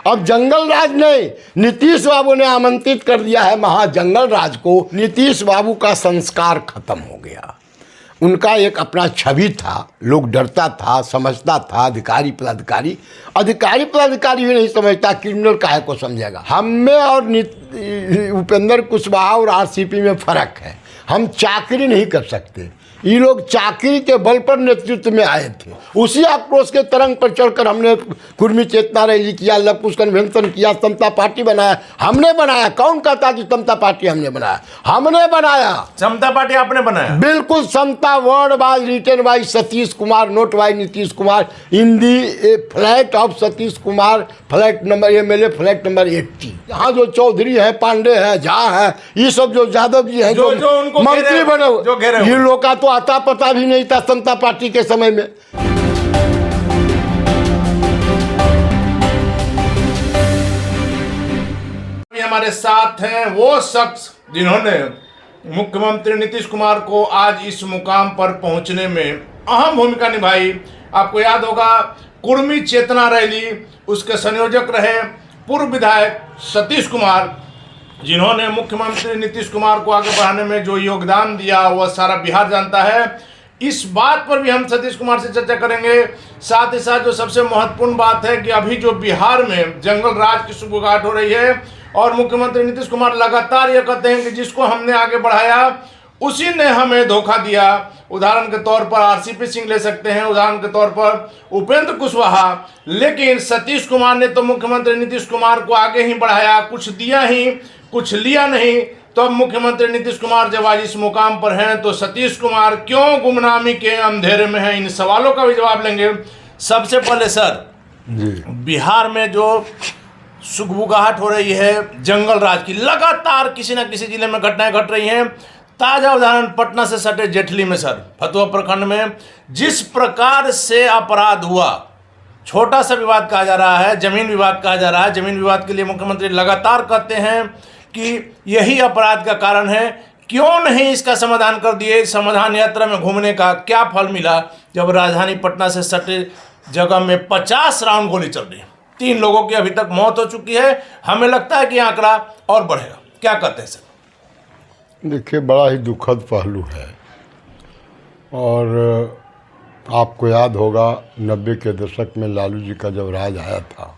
अब जंगल राज नहीं, नीतीश बाबू ने आमंत्रित कर दिया है महाजंगल राज को। नीतीश बाबू का संस्कार खत्म हो गया। उनका एक अपना छवि था, लोग डरता था, समझता था अधिकारी पदाधिकारी। अधिकारी पदाधिकारी भी नहीं समझता, क्रिमिनल काहे को समझेगा। हम में और उपेंद्र कुशवाहा और आरसीपी में फ़र्क है। हम चाकरी नहीं कर सकते, ये लोग चाकरी के बल पर नेतृत्व में आए थे। उसी आक्रोश के तरंग पर चढ़कर हमने कुर्मी चेतना रैली किया, लवकुश कन्वेंशन किया, समता पार्टी बनाया। हमने बनाया, कौन कहता कि समता पार्टी हमने बनाया? हमने बनाया। समता पार्टी आपने बनाया? बिल्कुल। Samata word by written by Satish Kumar, note by Nitish Kumar, Hindi flat of Satish Kumar, flat number MLA flat number 80। यहाँ जो चौधरी है, पांडे है, झा है, ये सब जो यादव जी हैं जो मंत्री बने, ये लोग का तो आता पता भी नहीं था समता पार्टी के समय में। हमारे साथ हैं वो शख्स जिन्होंने मुख्यमंत्री नीतीश कुमार को आज इस मुकाम पर पहुंचने में अहम भूमिका निभाई। आपको याद होगा कुर्मी चेतना रैली, उसके संयोजक रहे पूर्व विधायक सतीश कुमार, जिन्होंने मुख्यमंत्री नीतीश कुमार को आगे बढ़ाने में जो योगदान दिया वह सारा बिहार जानता है। इस बात पर भी हम सतीश कुमार से चर्चा करेंगे। साथ ही साथ जो सबसे महत्वपूर्ण बात है कि अभी जो बिहार में जंगल राज की शुरुआत हो रही है और मुख्यमंत्री नीतीश कुमार लगातार ये कहते हैं कि जिसको हमने आगे बढ़ाया उसी ने हमें धोखा दिया। उदाहरण के तौर पर आरसीपी सिंह ले सकते हैं, उदाहरण के तौर पर उपेंद्र कुशवाहा। लेकिन सतीश कुमार ने तो मुख्यमंत्री नीतीश कुमार को आगे ही बढ़ाया, कुछ दिया ही, कुछ लिया नहीं। तो अब मुख्यमंत्री नीतीश कुमार जब आज इस मुकाम पर हैं तो सतीश कुमार क्यों गुमनामी के अंधेरे में हैं, इन सवालों का भी जवाब लेंगे। सबसे पहले सर, बिहार में जो सुगबुगाहट हो रही है जंगल राज की, लगातार किसी न किसी जिले में घटनाएं घट रही हैं। ताजा उदाहरण पटना से सटे जेठली में सर, फतुहा प्रखंड में जिस प्रकार से अपराध हुआ, छोटा सा विवाद कहा जा रहा है, जमीन विवाद कहा जा रहा है। जमीन विवाद के लिए मुख्यमंत्री लगातार कहते हैं कि यही अपराध का कारण है। क्यों नहीं इसका समाधान कर दिए? समाधान यात्रा में घूमने का क्या फल मिला जब राजधानी पटना से सटे जगह में 50 राउंड गोली चल रही है, 3 लोगों की अभी तक मौत हो चुकी है। हमें लगता है कि आंकड़ा और बढ़ेगा। क्या कहते हैं सर? देखिए, बड़ा ही दुखद पहलू है। और आपको याद होगा 90 के दशक में लालू जी का जब राज आया था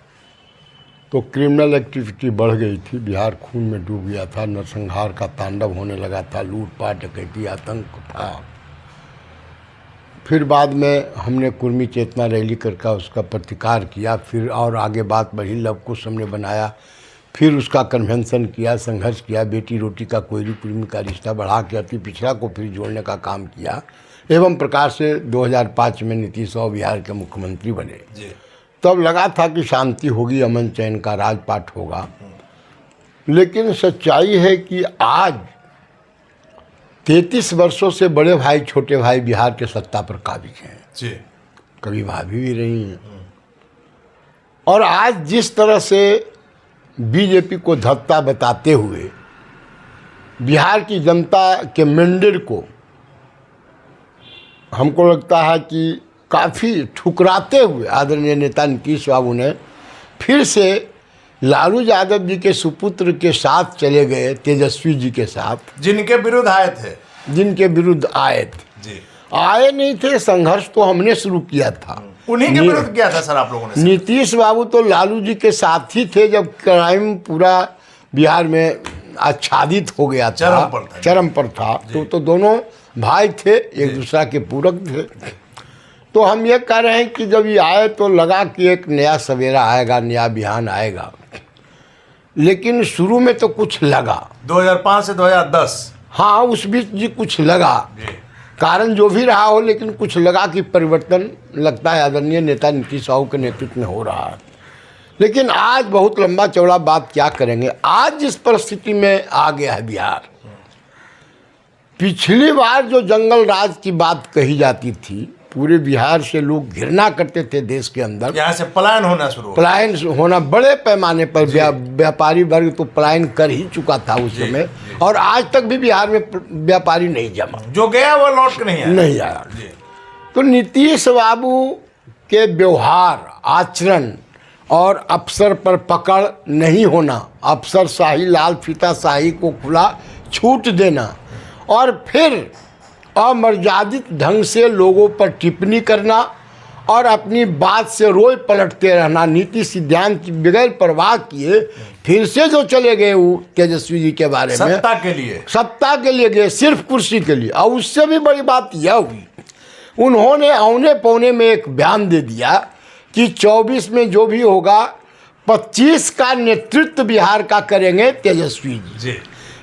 तो क्रिमिनल एक्टिविटी बढ़ गई थी, बिहार खून में डूब गया था, नरसंहार का तांडव होने लगा था, लूटपाट डकैती आतंक था। फिर बाद में हमने कुर्मी चेतना रैली करके उसका प्रतिकार किया, फिर और आगे बात बढ़ी, लवकुश हमने बनाया, फिर उसका कन्वेंशन किया, संघर्ष किया, बेटी रोटी का कोयली कुर्मी का रिश्ता बढ़ा के अति पिछड़ा को फिर जोड़ने का काम किया। एवं प्रकार से 2005 में नीतीश और बिहार के मुख्यमंत्री बने। तब लगा था कि शांति होगी, अमन चैन का राजपाट होगा। लेकिन सच्चाई है कि आज 33 वर्षों से बड़े भाई छोटे भाई बिहार के सत्ता पर काबिज हैं जी, कभी भाभी भी रही हैं। और आज जिस तरह से बीजेपी को धत्ता बताते हुए बिहार की जनता के मंदिर को हमको लगता है कि काफ़ी ठुकराते हुए आदरणीय नेता नीतीश बाबू ने फिर से लालू यादव जी के सुपुत्र के साथ चले गए, तेजस्वी जी के साथ, जिनके विरुद्ध आए थे, जिनके विरुद्ध आए थे जी। आए नहीं थे, संघर्ष तो हमने शुरू किया था, उन्हीं के विरुद्ध किया था सर आप लोगों ने। नीतीश बाबू तो लालू जी के साथ ही थे जब क्राइम पूरा बिहार में आच्छादित हो गया था, चरम पर था। तो दोनों भाई थे, एक दूसरा के पूरक थे। तो हम ये कह रहे हैं कि जब ये आए तो लगा कि एक नया सवेरा आएगा, नया बिहान आएगा। लेकिन शुरू में तो कुछ लगा, 2005 से 2010, हाँ उस बीच जी कुछ लगा, कारण जो भी रहा हो, लेकिन कुछ लगा कि परिवर्तन लगता है आदरणीय नेता नीतीश बाबू के नेतृत्व में हो रहा है। लेकिन आज बहुत लंबा चौड़ा बात क्या करेंगे। आज जिस परिस्थिति में आ गया है बिहार, पिछली बार जो जंगल राज की बात कही जाती थी, पूरे बिहार से लोग घृणा करते थे देश के अंदर, यहाँ से पलायन होना शुरू, पलायन होना बड़े पैमाने पर, व्यापारी वर्ग तो पलायन कर ही चुका था उस समय, और आज तक भी बिहार में व्यापारी नहीं जमा, जो गया वो लौट के नहीं आया। तो नीतीश बाबू के व्यवहार, आचरण और अफसर पर पकड़ नहीं होना, अफसरशाही, लाल फीताशाही को खुला छूट देना और फिर अमर्यादित ढंग से लोगों पर टिप्पणी करना और अपनी बात से रोए पलटते रहना, नीति सिद्धांत की बगैर परवाह किए फिर से जो चले गए वो तेजस्वी जी के बारे में, सत्ता के लिए गए, सिर्फ कुर्सी के लिए। और उससे भी बड़ी बात यह हुई, उन्होंने औने पौने में एक बयान दे दिया कि 24 में जो भी होगा 25 का नेतृत्व बिहार का करेंगे तेजस्वी जी।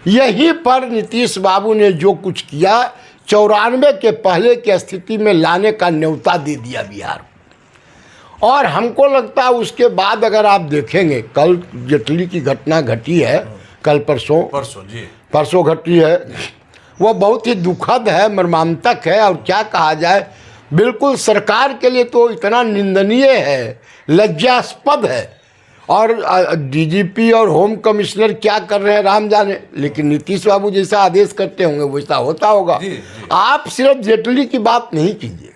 यहीं पर नीतीश बाबू ने जो कुछ किया 94 के पहले की स्थिति में लाने का न्योता दे दिया बिहार को। और हमको लगता है उसके बाद अगर आप देखेंगे, कल जेटली की घटना घटी है, कल परसों घटी है, वो बहुत ही दुखद है, मर्मांतक है और क्या कहा जाए, बिल्कुल सरकार के लिए तो इतना निंदनीय है, लज्जास्पद है। और डीजीपी और होम कमिश्नर क्या कर रहे हैं राम जाने, लेकिन नीतीश बाबू जैसा आदेश करते होंगे वैसा होता होगा। आप सिर्फ जेटली की बात नहीं कीजिए,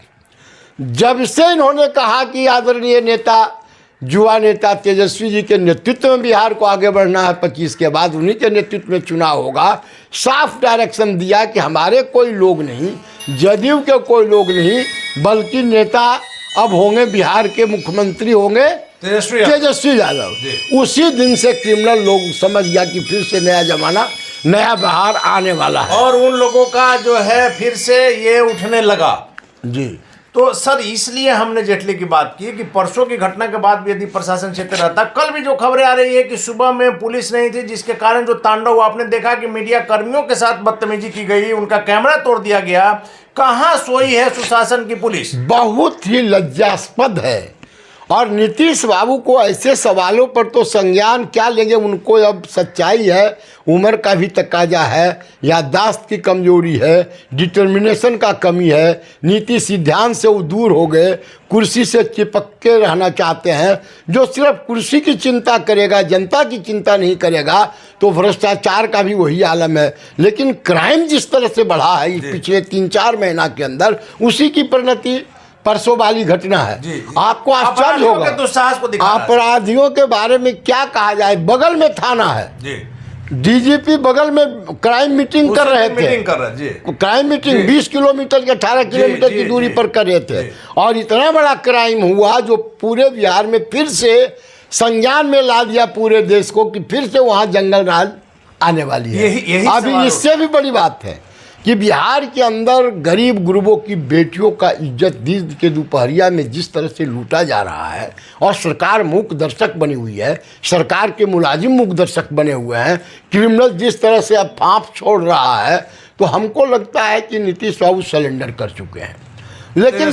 जब से इन्होंने कहा कि आदरणीय नेता, युवा नेता तेजस्वी जी के नेतृत्व में बिहार को आगे बढ़ना है, 25 के बाद उन्हीं के नेतृत्व में चुनाव होगा, साफ डायरेक्शन दिया कि हमारे कोई लोग नहीं, जदयू के कोई लोग नहीं, बल्कि नेता अब होंगे बिहार के मुख्यमंत्री होंगे तेजस्वी यादव। उसी दिन से क्रिमिनल लोग समझ गया कि फिर से नया जमाना, नया बिहार आने वाला है और उन लोगों का जो है फिर से ये उठने लगा जी। तो सर इसलिए हमने जेटली की बात की कि परसों की घटना के बाद भी यदि प्रशासन क्षेत्र रहता, कल भी जो खबरें आ रही है कि सुबह में पुलिस नहीं थी, जिसके कारण जो तांडव आपने देखा कि मीडिया कर्मियों के साथ बदतमीजी की गई, उनका कैमरा तोड़ दिया गया, कहां सोई है सुशासन की पुलिस? बहुत ही लज्जास्पद है। और नीतीश बाबू को ऐसे सवालों पर तो संज्ञान क्या लेंगे, उनको अब सच्चाई है, उम्र का भी तकाजा है, याददाश्त की कमजोरी है, डिटर्मिनेशन का कमी है, नीति सिद्धांत से वो दूर हो गए, कुर्सी से चिपक के रहना चाहते हैं। जो सिर्फ कुर्सी की चिंता करेगा, जनता की चिंता नहीं करेगा, तो भ्रष्टाचार का भी वही आलम है। लेकिन क्राइम जिस तरह से बढ़ा है पिछले 3-4 महीना के अंदर, उसी की परिणति परसों वाली घटना है। आपको आश्चर्य होगा, अपराधियों के बारे में क्या कहा जाए। बगल में थाना है, डीजीपी बगल में क्राइम मीटिंग कर रहे थे, क्राइम मीटिंग 20 किलोमीटर के 18 किलोमीटर की दूरी पर कर रहे थे, और इतना बड़ा क्राइम हुआ जो पूरे बिहार में फिर से संज्ञान में ला दिया पूरे देश को कि फिर से वहाँ जंगल राज आने वाली है। अभी इससे भी बड़ी बात है कि बिहार के अंदर गरीब गुरबों की बेटियों का इज्जत दिन के दोपहरिया में जिस तरह से लूटा जा रहा है, और सरकार मूक दर्शक बनी हुई है, सरकार के मुलाजिम मूक दर्शक बने हुए हैं, क्रिमिनल जिस तरह से अब फाँप छोड़ रहा है, तो हमको लगता है कि नीतीश बाबू सरेंडर कर चुके हैं। लेकिन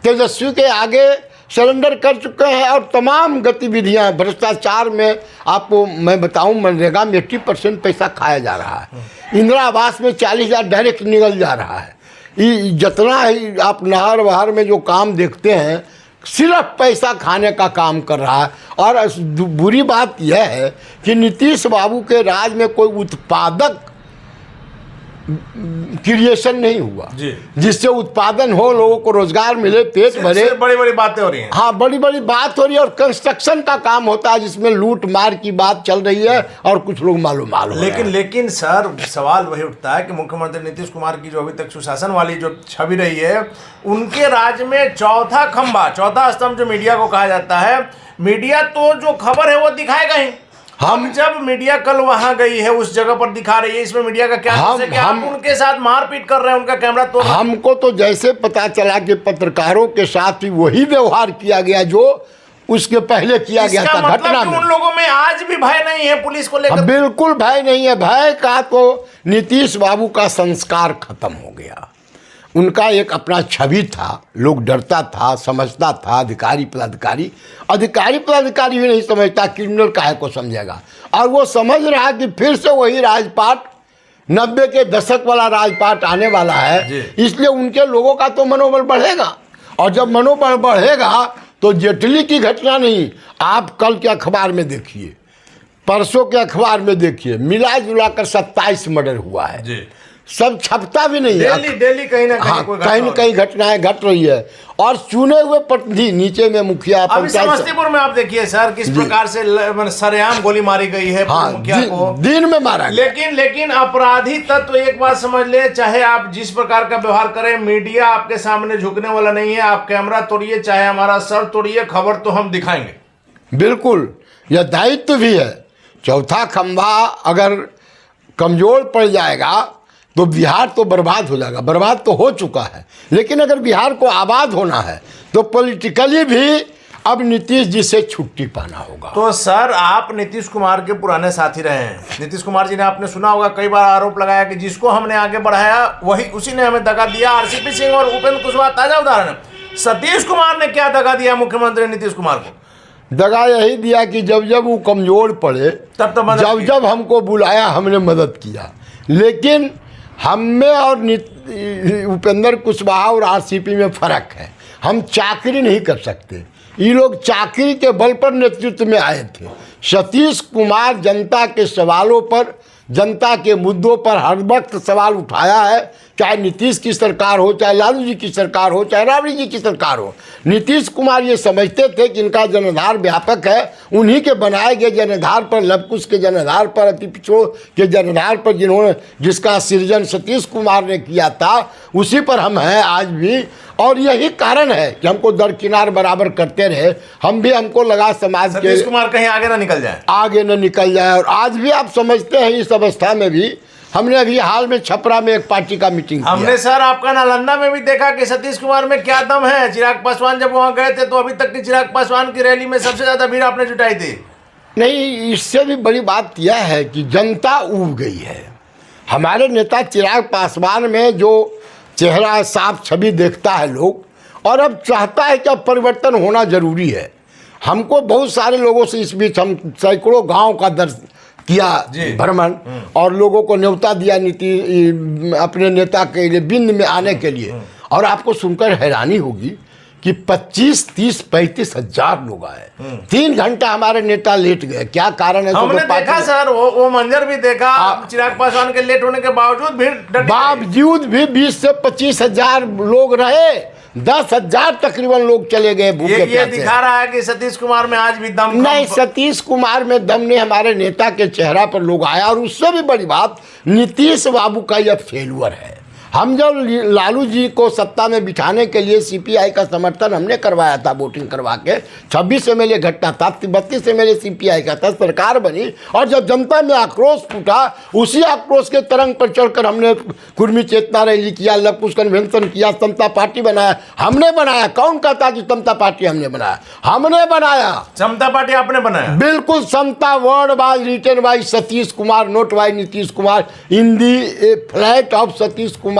तेजस्वी के आगे सरेंडर कर चुके हैं। और तमाम गतिविधियां भ्रष्टाचार में, आपको मैं बताऊं, मनरेगा में 80% पैसा खाया जा रहा है, इंदिरा आवास में 40,000 डायरेक्ट निकल जा रहा है। जितना ही आप नहर वहर में जो काम देखते हैं, सिर्फ पैसा खाने का काम कर रहा है। और बुरी बात यह है कि नीतीश बाबू के राज में कोई उत्पादक क्रिएशन नहीं हुआ जिससे उत्पादन हो, लोगों को रोजगार मिले, पेट भरे। बड़ी बड़ी बातें हो रही हैं। हाँ, बड़ी बड़ी बात हो रही है। और कंस्ट्रक्शन का काम होता है जिसमें लूट मार की बात चल रही है और कुछ लोग मालूम लेकिन सर सवाल वही उठता है कि मुख्यमंत्री नीतीश कुमार की जो अभी तक सुशासन वाली जो छवि रही है, उनके राज्य में चौथा खंभा, चौथा स्तंभ जो मीडिया को कहा जाता है, मीडिया तो जो खबर है वो दिखाएगा ही। हम जब मीडिया कल वहां गई है, उस जगह पर दिखा रही है, इसमें मीडिया का क्या हम उनके साथ मारपीट कर रहे हैं, उनका कैमरा तोड़। हमको तो जैसे पता चला कि पत्रकारों के साथ भी वही व्यवहार किया गया जो उसके पहले किया गया था घटना में। उन लोगों में आज भी भय नहीं है पुलिस को लेकर? बिल्कुल भय नहीं है। भय का तो नीतीश बाबू का संस्कार खत्म हो गया। उनका एक अपना छवि था, लोग डरता था, समझता था, अधिकारी पदाधिकारी भी नहीं समझता, क्रिमिनल काहे को समझेगा। और वो समझ रहा कि फिर से वही राजपाट, 90 के दशक वाला राजपाट आने वाला है, इसलिए उनके लोगों का तो मनोबल बढ़ेगा। और जब मनोबल बढ़ेगा तो जेटली की घटना नहीं, आप कल के अखबार में देखिए, परसों के अखबार में देखिए, मिला जुला कर 27 मर्डर हुआ है। सब छपता भी नहीं है। डेली कहीं ना कहीं हाँ, कोई कहीं न कहीं घटनाएं घट रही है और चुने हुए प्रतिनिधि नीचे में मुखिया अभी पंचायत समस्तीपुर में आप देखिए सर किस प्रकार से सरेआम गोली मारी गई है हाँ, मुखिया को, दिन में मारा गया। लेकिन अपराधी तत्व एक बात समझ ले, चाहे आप जिस प्रकार का व्यवहार करें, मीडिया आपके सामने झुकने वाला नहीं है। आप कैमरा तोड़िए, चाहे हमारा सर तोड़िए, खबर तो हम दिखाएंगे। बिल्कुल, यह दायित्व भी है। चौथा खंभा अगर कमजोर पड़ जाएगा तो बिहार तो बर्बाद हो जाएगा। बर्बाद तो हो चुका है, लेकिन अगर बिहार को आबाद होना है तो पॉलिटिकली भी अब नीतीश जी से छुट्टी पाना होगा। तो सर आप नीतीश कुमार के पुराने साथी रहे हैं। नीतीश कुमार जी ने, आपने सुना होगा, कई बार आरोप लगाया कि जिसको हमने आगे बढ़ाया वही उसी ने हमें दगा दिया। आरसीपी सिंह और उपेंद्र कुशवाहा ताजा उदाहरण है। सतीश कुमार ने क्या दगा दिया मुख्यमंत्री नीतीश कुमार को? दगा यही दिया कि जब जब वो कमजोर पड़े तब तो जब जब हमको बुलाया हमने मदद किया। लेकिन हम में और उपेंद्र कुशवाहा और आरसीपी में फ़र्क है। हम चाकरी नहीं कर सकते। ये लोग चाकरी के बल पर नेतृत्व में आए थे। सतीश कुमार जनता के सवालों पर, जनता के मुद्दों पर हर वक्त सवाल उठाया है, चाहे नीतीश की सरकार हो, चाहे लालू जी की सरकार हो, चाहे राबड़ी जी की सरकार हो। नीतीश कुमार ये समझते थे कि इनका जनाधार व्यापक है, उन्हीं के बनाए गए जनाधार पर, लवकुश के जनाधार पर, अति पिछड़ों के जनाधार पर जिसका सृजन सतीश कुमार ने किया था, उसी पर हम हैं आज भी। और यही कारण है कि हमको दरकिनार बराबर करते रहे। हम भी, हमको लगा समाज के सतीश कुमार कहीं आगे ना निकल जाए। और आज भी आप समझते हैं इस अवस्था में भी हमने अभी हाल में छपरा में एक पार्टी का मीटिंग किया। हमने सर आपका नालंदा में भी देखा कि सतीश कुमार में क्या दम है। चिराग पासवान जब वहां गए थे तो अभी तक की चिराग पासवान की रैली में सबसे ज्यादा भीड़ आपने जुटाई थी। नहीं, इससे भी बड़ी बात यह है कि जनता उब गई है। हमारे नेता चिराग पासवान में जो चेहरा साफ छवि देखता है लोग, और अब चाहता है कि अब परिवर्तन होना जरूरी है। हमको बहुत सारे लोगों से इस बीच हम सैकड़ों गांव का दर्शन किया, भ्रमण, और लोगों को न्योता दिया अपने नेता के लिए बिंद में आने के लिए। और आपको सुनकर हैरानी होगी कि 25, 30, 35 हजार लोग आए। 3 घंटा हमारे नेता लेट गए। क्या कारण है? हमने देखा सर, वो मंजर भी देखा। चिराग पासवान के लेट होने के बावजूद भी 20 से 25 हजार लोग रहे। 10 हजार तकरीबन लोग चले गए भूखे प्यासे। ये दिखा रहा है कि सतीश कुमार में आज भी दम नहीं। सतीश कुमार में दम नहीं, हमारे नेता के चेहरा पर लोग आया। और उससे भी बड़ी बात, नीतीश बाबू का यह फेलुअर है। हम जब लालू जी को सत्ता में बिठाने के लिए सीपीआई का समर्थन हमने करवाया था, वोटिंग करवा के 26 एमएलए घटना था, 32 एमएलए सीपीआई का था, सरकार बनी। और जब जनता में आक्रोश फूटा, उसी आक्रोश के तरंग पर चढ़कर हमने कुर्मी चेतना रैली किया, लवकुश कन्वेंशन किया, समता पार्टी बनाया। हमने बनाया। कौन कहता कि समता पार्टी हमने बनाया? हमने बनाया। समता पार्टी आपने बनाया? बिल्कुल। Samata word by written by Satish Kumar, note by Nitish Kumar, Hindi flat of Satish Kumar,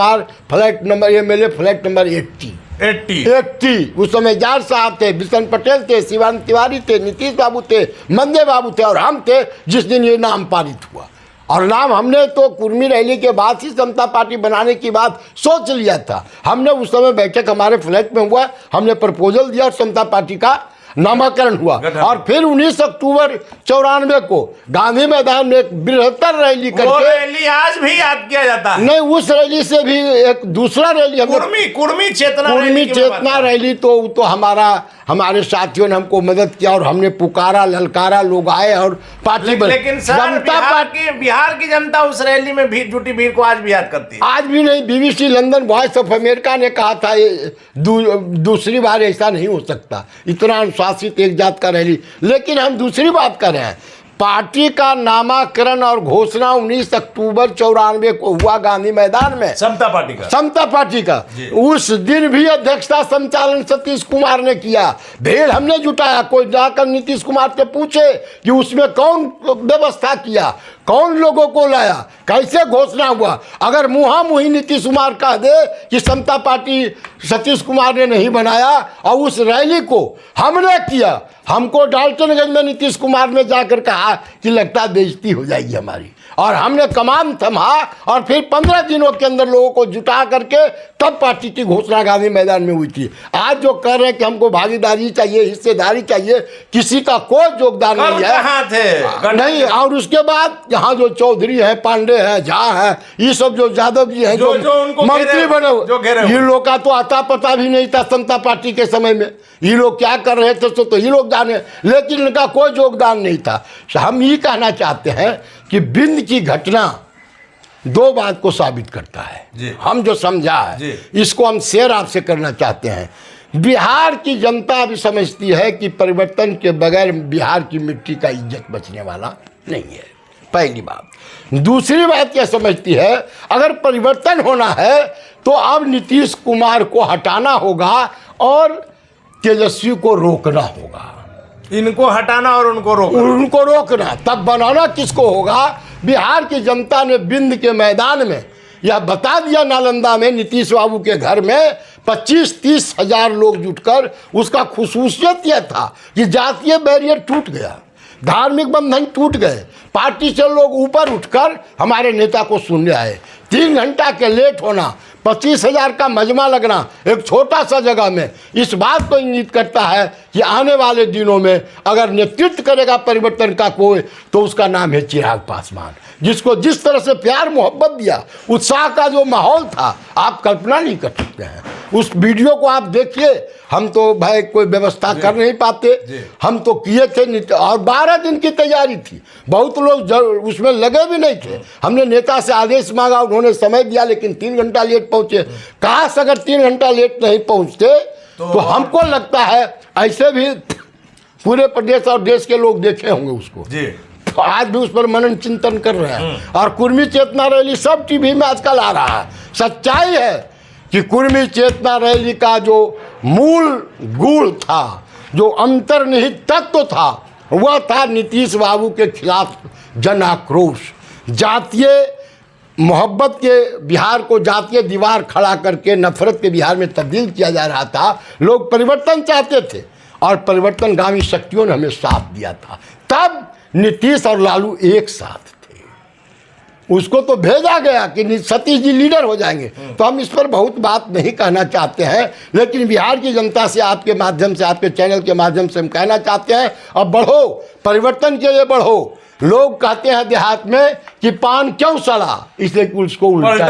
flat number MLA flat number 80। उस समय जार साहब थे, बिशन पटेल थे, शिवानंद तिवारी थे, नीतीश बाबू थे, मंदे बाबू थे और हम थे जिस दिन ये नाम पारित हुआ। और नाम हमने तो कुर्मी रैली के बाद ही समता पार्टी बनाने की बात सोच लिया था। हमने उस समय बैठक हमारे फ्लैट में हुआ, हमने प्रपोजल दिया और समता पार्टी का नामाकरण हुआ। और फिर 19 अक्टूबर 94 को गांधी मैदान में एक बृहत्तर रैली करके, वो रैली आज भी याद किया जाता है। नहीं, उस रैली से भी एक दूसरा रैली, कुर्मी चेतना रैली तो हमारे साथियों ने हमको मदद किया और हमने पुकारा, ललकारा, लोग आए और पार्टी बनी। लेकिन सर बिहार की जनता उस रैली में जुटी भीड़ को आज भी याद करती है। आज भी नहीं। BBC London, voice of America ने कहा था दूसरी बार ऐसा नहीं हो सकता, इतना अनुशासित एक जात का रैली। लेकिन हम दूसरी बात कर रहे हैं। पार्टी का नामाकरण और घोषणा 19 अक्टूबर 94 को हुआ गांधी मैदान में, समता पार्टी का। उस दिन भी अध्यक्षता संचालन सतीश कुमार ने किया। भीड़ हमने जुटाया। कोई जाकर नीतीश कुमार से पूछे कि उसमें कौन व्यवस्था किया, कौन लोगों को लाया, कैसे घोषणा हुआ। अगर मुहा मुही नीतीश कुमार कह दे कि समता पार्टी सतीश कुमार ने नहीं बनाया और उस रैली को हमने किया, हमको डाल्टनगंज में नीतीश कुमार ने जाकर कहा कि लगता बेइज्जती हो जाएगी हमारी। और हमने कमान थमा और फिर 15 दिनों के अंदर लोगों को जुटा करके तब पार्टी की घोषणा गांधी मैदान में हुई थी। आज जो कह रहे हैं कि हमको भागीदारी चाहिए, हिस्सेदारी चाहिए, किसी का कोई योगदान नहीं है। कहाँ थे नहीं। और उसके बाद यहाँ जो चौधरी हैं, पांडे हैं, झा हैं, ये सब जो यादव जी हैं जो उनको मंत्री बने, ये लोग का तो आता पता भी नहीं था समता पार्टी के समय में। ये लोग क्या कर रहे थे तो ये लोग जाने, लेकिन इनका कोई योगदान नहीं था। हम ये कहना चाहते हैं कि बिंद की घटना दो बात को साबित करता है। हम जो समझा है इसको हम शेयर आपसे करना चाहते हैं। बिहार की जनता भी समझती है कि परिवर्तन के बगैर बिहार की मिट्टी का इज्जत बचने वाला नहीं है, पहली बात। दूसरी बात क्या समझती है, अगर परिवर्तन होना है तो अब नीतीश कुमार को हटाना होगा और तेजस्वी को रोकना होगा। इनको हटाना और उनको रोकना। तब बनाना किसको होगा? बिहार की जनता ने बिंद के मैदान में यह बता दिया, नालंदा में नीतीश बाबू के घर में 25-30 हजार लोग जुटकर, उसका खुसूसियत यह था कि जातीय बैरियर टूट गया, धार्मिक बंधन टूट गए, पार्टी से लोग ऊपर उठकर हमारे नेता को सुनने आए। 3 घंटा के लेट होना, 25 हजार का मजमा लगना एक छोटा सा जगह में, इस बात को इंगित करता है कि आने वाले दिनों में अगर नेतृत्व करेगा परिवर्तन का कोई, तो उसका नाम है चिराग पासवान, जिसको जिस तरह से प्यार मोहब्बत दिया, उत्साह का जो माहौल था, आप कल्पना नहीं कर सकते हैं। उस वीडियो को आप देखिए। हम तो भाई कोई व्यवस्था कर नहीं पाते, हम तो किए थे और 12 दिन की तैयारी थी, बहुत लोग उसमें लगे भी नहीं थे। हमने नेता से आदेश मांगा, उन्होंने समय दिया, लेकिन 3 घंटा लेट पहुंचे। काश अगर 3 घंटा लेट नहीं पहुंचते तो हमको लगता है ऐसे भी पूरे प्रदेश और देश के लोग देखे होंगे उसको। तो आज भी उस पर मनन चिंतन कर रहे हैं। और कुर्मी चेतना रैली सब टीवी में आजकल आ रहा है। सच्चाई है कि कुर्मी चेतना रैली का जो मूल गुण था, जो अंतर्निहित तत्व था, वह था नीतीश बाबू के खिलाफ जन आक्रोश। जातीय मोहब्बत के बिहार को जातीय दीवार खड़ा करके नफरत के बिहार में तब्दील किया जा रहा था। लोग परिवर्तन चाहते थे और परिवर्तनगामी शक्तियों ने हमें साथ दिया था। तब नीतीश और लालू एक साथ थे। उसको तो भेजा गया कि सतीश जी लीडर हो जाएंगे, तो हम इस पर बहुत बात नहीं कहना चाहते हैं, लेकिन बिहार की जनता से आपके माध्यम से, आपके चैनल के माध्यम से हम कहना चाहते हैं, अब बढ़ो, परिवर्तन के लिए बढ़ो। लोग कहते हैं देहात में कि पान क्यों सड़ा, इसलिए उसको उलट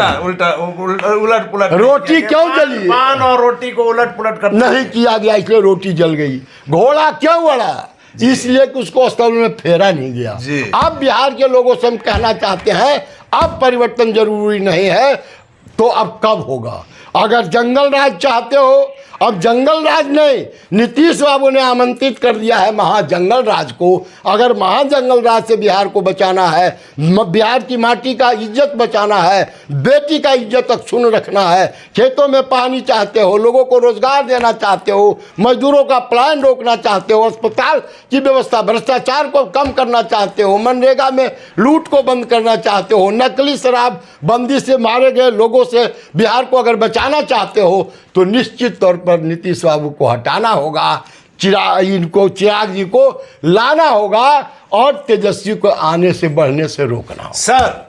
पुलट रोटी क्यों जली, पान और रोटी को उलट पुलट कर नहीं किया गया, इसलिए रोटी जल गई। घोड़ा क्यों उड़ा, इसलिए कि उसको स्थल में फेरा नहीं गया। अब बिहार के लोगों से हम कहना चाहते हैं, अब परिवर्तन जरूरी नहीं है, तो अब कब होगा? अगर जंगल राज चाहते हो, अब जंगल राज नहीं, नीतीश बाबू ने आमंत्रित कर दिया है महाजंगल राज को। अगर महाजंगल राज से बिहार को बचाना है, बिहार की माटी का इज्जत बचाना है, बेटी का इज्जत अक्षुण्ण रखना है, खेतों में पानी चाहते हो, लोगों को रोजगार देना चाहते हो, मजदूरों का पलायन रोकना चाहते हो, अस्पताल की व्यवस्था, भ्रष्टाचार को कम करना चाहते हो, मनरेगा में लूट को बंद करना चाहते हो, नकली शराब बंदी से मारे गए लोगों से बिहार को अगर बचाना चाहते हो, तो निश्चित तौर पर नीतीश बाबू को हटाना होगा, चिराग जी को लाना होगा और तेजस्वी को आने से बढ़ने से रोकना होगा। सर,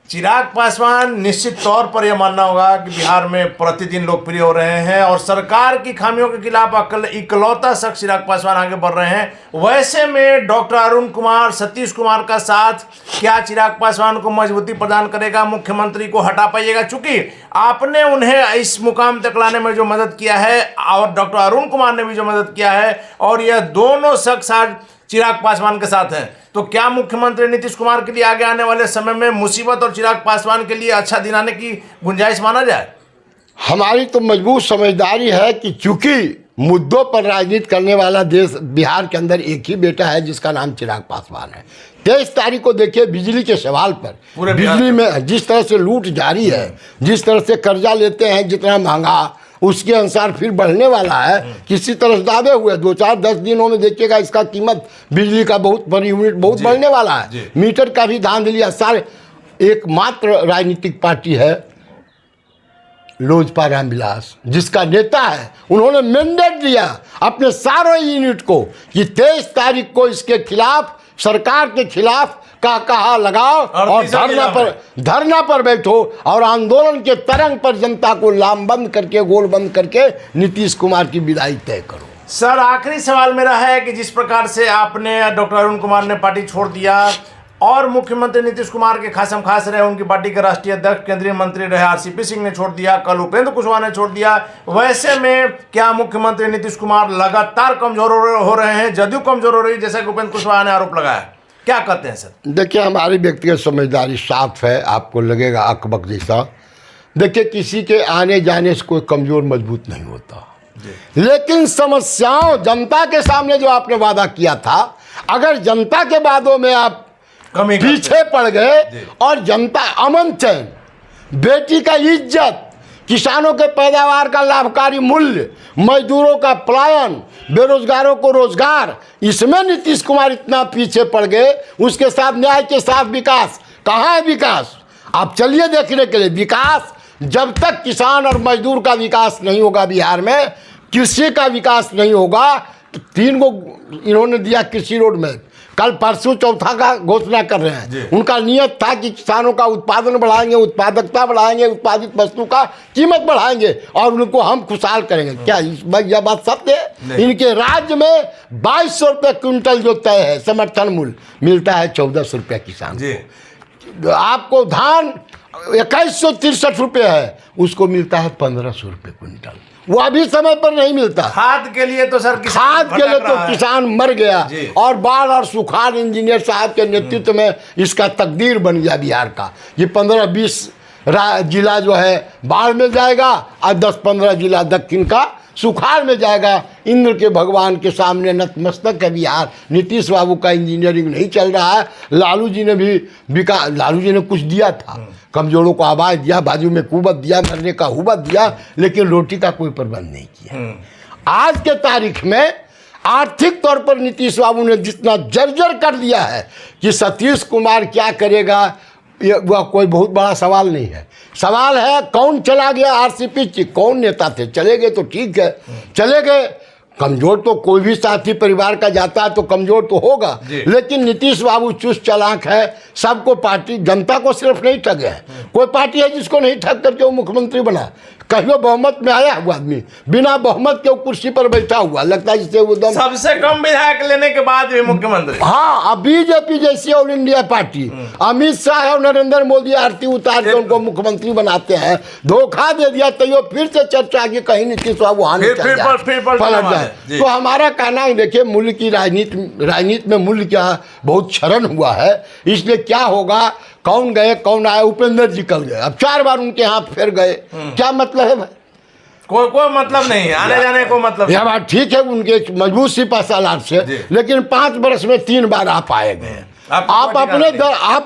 चिराग पासवान निश्चित तौर पर यह मानना होगा कि बिहार में प्रतिदिन लोकप्रिय हो रहे हैं और सरकार की खामियों के खिलाफ इकलौता शख्स चिराग पासवान आगे बढ़ रहे हैं। वैसे में डॉक्टर अरुण कुमार, सतीश कुमार का साथ क्या चिराग पासवान को मजबूती प्रदान करेगा? मुख्यमंत्री को हटा पाइएगा? चूंकि आपने उन्हें इस मुकाम तक लाने में जो मदद किया है और डॉक्टर अरुण कुमार ने भी जो मदद किया है, और यह दोनों शख्स आज चिराग पासवान के साथ हैं, तो क्या मुख्यमंत्री नीतीश कुमार के लिए आगे आने वाले समय में मुसीबत और चिराग पासवान के लिए अच्छा दिन आने की गुंजाइश माना जाए? हमारी तो मजबूत समझदारी है कि चूंकि मुद्दों पर राजनीति करने वाला देश बिहार के अंदर एक ही बेटा है जिसका नाम चिराग पासवान है। 23 तारीख को देखिए, बिजली के सवाल पर, बिजली में जिस तरह से लूट जारी है, जिस तरह से कर्जा लेते हैं जितना महंगा, उसके अनुसार फिर बढ़ने वाला है। किसी तरह से दावे हुए 2-4-10 दिनों में देखिएगा इसका कीमत बिजली का बहुत पर यूनिट बहुत बढ़ने वाला है। मीटर का भी धांधली। सारे एकमात्र राजनीतिक पार्टी है लोजपा रामविलास, जिसका नेता है, उन्होंने मैंडेट दिया अपने सारे यूनिट को कि 23 तारीख को इसके खिलाफ सरकार के खिलाफ कहा लगाओ और धरना पर बैठो और आंदोलन के तरंग पर जनता को लामबंद करके गोल बंद करके नीतीश कुमार की विदाई तय करो। सर आखिरी सवाल मेरा है कि जिस प्रकार से आपने डॉक्टर अरुण कुमार ने पार्टी छोड़ दिया और मुख्यमंत्री नीतीश कुमार के खासम खास रहे, उनकी पार्टी के राष्ट्रीय अध्यक्ष केंद्रीय मंत्री रहे आरसीपी सिंह ने छोड़ दिया, कल उपेंद्र कुशवाहा ने छोड़ दिया, वैसे में क्या मुख्यमंत्री नीतीश कुमार लगातार कमजोर हो रहे हैं, जदयू कमजोर हो रही है, जैसा कि उपेंद्र कुशवाहा ने आरोप लगाया, क्या कहते हैं सर? देखिए हमारी व्यक्तिगत समझदारी साफ है, आपको लगेगा अकबक जैसा। देखिए किसी के आने जाने से कोई कमजोर मजबूत नहीं होता, लेकिन समस्याओं जनता के सामने जो आपने वादा किया था, अगर जनता के वादों में आप पीछे पड़ गए और जनता अमन चैन, बेटी का इज्जत, किसानों के पैदावार का लाभकारी मूल्य, मजदूरों का पलायन, बेरोजगारों को रोजगार, इसमें नीतीश कुमार इतना पीछे पड़ गए। उसके साथ न्याय के साथ विकास, कहाँ है विकास? आप चलिए देखने के लिए। विकास जब तक किसान और मजदूर का विकास नहीं होगा बिहार में, कृषि का विकास नहीं होगा। तो 3 को इन्होंने दिया कृषि रोड मैप, कल परसों चौथा का घोषणा कर रहे हैं। उनका नियत था कि किसानों का उत्पादन बढ़ाएंगे, उत्पादकता बढ़ाएंगे, उत्पादित वस्तु का कीमत बढ़ाएंगे और उनको हम खुशहाल करेंगे। क्या यह बात सत्य है? इनके राज्य में 2200 रुपये क्विंटल जो तय है समर्थन मूल्य, मिलता है 1400 रुपये किसान को। आपको धान 2163 रुपये है, उसको मिलता है 1500 रुपये क्विंटल। वो अभी समय पर नहीं मिलता। खाद के लिए तो सर खाद के लिए तो किसान मर गया और बाढ़ और सुखाड़ इंजीनियर साहब के नेतृत्व में इसका तकदीर बन गया बिहार का। ये 15-20 जिला जो है बाढ़ में जाएगा और 10-15 जिला दक्षिण का सुखाड़ में जाएगा। इंद्र के भगवान के सामने नतमस्तक है बिहार। नीतीश बाबू का इंजीनियरिंग नहीं चल रहा है। लालू जी ने कुछ दिया था, कमजोरों को आवाज़ दिया, बाजू में कुवत दिया, मरने का हुबत दिया, लेकिन रोटी का कोई प्रबंध नहीं किया। आज के तारीख में आर्थिक तौर पर नीतीश बाबू ने जितना जर्जर कर दिया है कि सतीश कुमार क्या करेगा, वह कोई बहुत बड़ा सवाल नहीं है। सवाल है कौन चला गया आरसीपी, कौन नेता थे, चले गए तो ठीक है, चले गए। कमजोर तो कोई भी साथी परिवार का जाता है तो कमजोर तो होगा, लेकिन नीतीश बाबू चुस्त चालाक है। सबको पार्टी, जनता को सिर्फ नहीं ठगे है। कोई पार्टी है जिसको नहीं ठग करके वो मुख्यमंत्री बना। कहियो बहुमत में आया हुआ आदमी बिना बहुमत के कुर्सी पर बैठा हुआ, लगता है जिससे वो दम सबसे कम विधायक लेने के बाद भी मुख्यमंत्री। हाँ, अब बीजेपी जैसी all India party, Amit Shah और नरेंद्र मोदी आरती उतार के उनको मुख्यमंत्री बनाते हैं। धोखा दे दिया तो फिर से चर्चा की कहीं नीतीश बाबू आने पलट जाए। तो हमारा कहना है, देखिए मूल्य की राजनीति में मूल्य क्या बहुत क्षरण हुआ है। इसलिए क्या होगा, कौन गए कौन आए, उपेंद्र जी कल गए, अब 4 बार उनके यहाँ फिर गए, क्या मतलब है भाई? कोई मतलब नहीं, आने जाने को मतलब। यह बात ठीक है उनके मजबूत सिपा सालार से, लेकिन 5 वर्ष में 3 बार आप आए गए। आप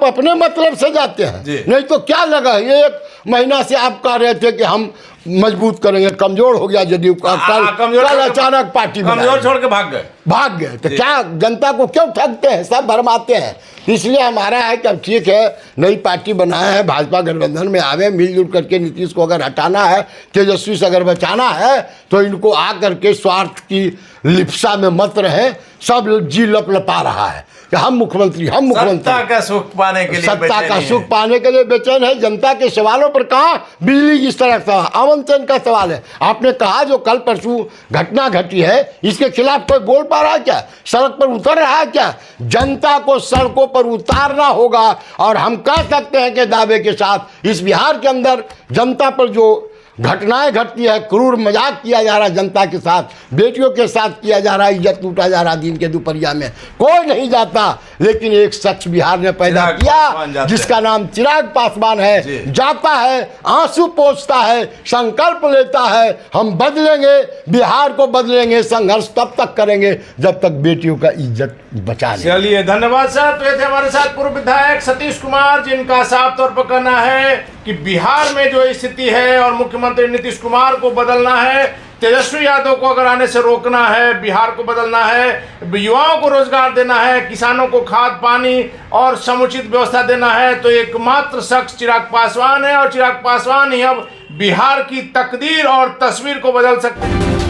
अपने मतलब से जाते हैं, नहीं तो क्या लगा 1 महीना से आप कह रहे थे कि हम मजबूत करेंगे, कमजोर हो गया जदयू का, कल अचानक पार्टी कमजोर छोड़ के भाग गए। तो क्या जनता को क्यों ठगते हैं, सब भरमाते हैं। इसलिए हमारा है कि अब ठीक है, नई पार्टी बनाए हैं, भाजपा गठबंधन में आवे, मिलजुल करके नीतीश को अगर हटाना है, तेजस्वी से अगर बचाना है, तो इनको आ करके स्वार्थ की लिप्सा में मत रहे। सब जी लपलपा रहा है कि हम मुख्यमंत्री सत्ता का सुख पाने के लिए बेचैन है। जनता के सवालों पर कहाँ बिजली की तरह सवाल, अमन चैन का सवाल है। आपने कहा जो कल परसों घटना घटी है, इसके खिलाफ कोई बोल पा रहा है क्या, सड़क पर उतर रहा है क्या? जनता को सड़कों पर उतारना होगा। और हम कह सकते हैं कि दावे के साथ इस बिहार के अंदर जनता पर जो घटनाएं घटती है, क्रूर मजाक किया जा रहा है जनता के साथ, बेटियों के साथ किया जा रहा है, इज्जत लूटा जा रहा है दिन के दोपहरिया में, कोई नहीं जाता। लेकिन एक शख्स बिहार ने पैदा किया जिसका नाम चिराग पासवान है, जाता है, आंसू पोंछता है, संकल्प लेता है, हम बदलेंगे, बिहार को बदलेंगे, संघर्ष तब तक करेंगे जब तक बेटियों का इज्जत बचा लेंगे। चलिए धन्यवाद सर। तो ये थे हमारे साथ पूर्व विधायक सतीश कुमार, जिनका साफ तौर पर कहना है कि बिहार में जो स्थिति है और मुख्यमंत्री नीतीश कुमार को बदलना है, तेजस्वी यादव को अगर आने से रोकना है, बिहार को बदलना है, युवाओं को रोजगार देना है, किसानों को खाद पानी और समुचित व्यवस्था देना है, तो एकमात्र शख्स चिराग पासवान है और चिराग पासवान ही अब बिहार की तकदीर और तस्वीर को बदल सकते हैं।